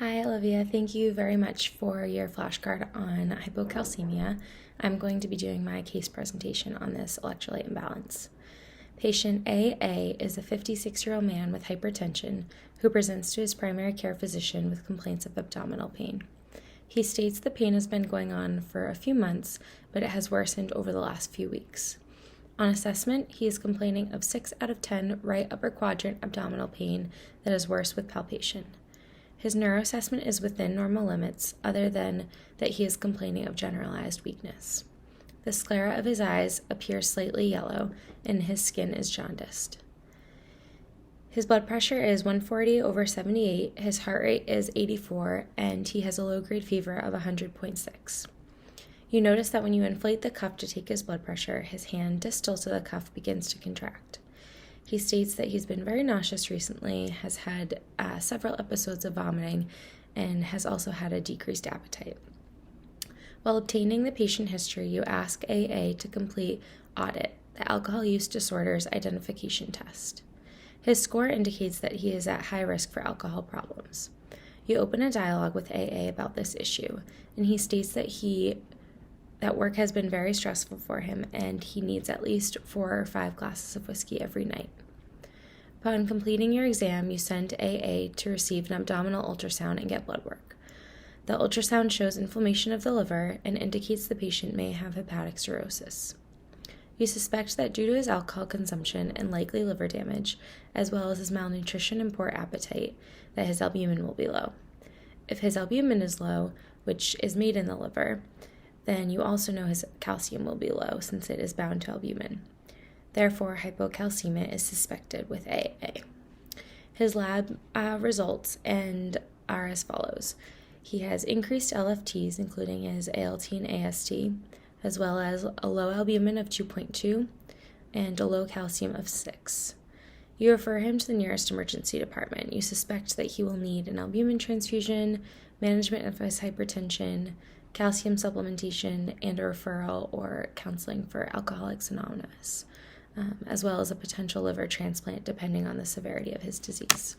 Hi, Olivia. Thank you very much for your flashcard on hypocalcemia. I'm going to be doing my case presentation on this electrolyte imbalance. Patient AA is a 56-year-old man with hypertension who presents to his primary care physician with complaints of abdominal pain. He states the pain has been going on for a few months, but it has worsened over the last few weeks. On assessment, he is complaining of 6 out of 10 right upper quadrant abdominal pain that is worse with palpation. His neuroassessment is within normal limits, other than that he is complaining of generalized weakness. The sclera of his eyes appears slightly yellow, and his skin is jaundiced. His blood pressure is 140/78, his heart rate is 84, and he has a low-grade fever of 100.6. You notice that when you inflate the cuff to take his blood pressure, his hand distal to the cuff begins to contract. He states that he's been very nauseous recently, has had several episodes of vomiting, and has also had a decreased appetite. While obtaining the patient history, you ask AA to complete audit, the Alcohol Use Disorders Identification Test. His score indicates that he is at high risk for alcohol problems. You open a dialogue with AA about this issue, and he states that work has been very stressful for him and he needs at least 4 or 5 glasses of whiskey every night. Upon completing your exam, you send AA to receive an abdominal ultrasound and get blood work. The ultrasound shows inflammation of the liver and indicates the patient may have hepatic cirrhosis. You suspect that due to his alcohol consumption and likely liver damage, as well as his malnutrition and poor appetite, that his albumin will be low. If his albumin is low, which is made in the liver, then you also know his calcium will be low since it is bound to albumin. Therefore, hypocalcemia is suspected with AA. His lab results are as follows. He has increased LFTs, including his ALT and AST, as well as a low albumin of 2.2 and a low calcium of 6. You refer him to the nearest emergency department. You suspect that he will need an albumin transfusion, management of his hypertension, calcium supplementation, and a referral or counseling for Alcoholics Anonymous, as well as a potential liver transplant depending on the severity of his disease.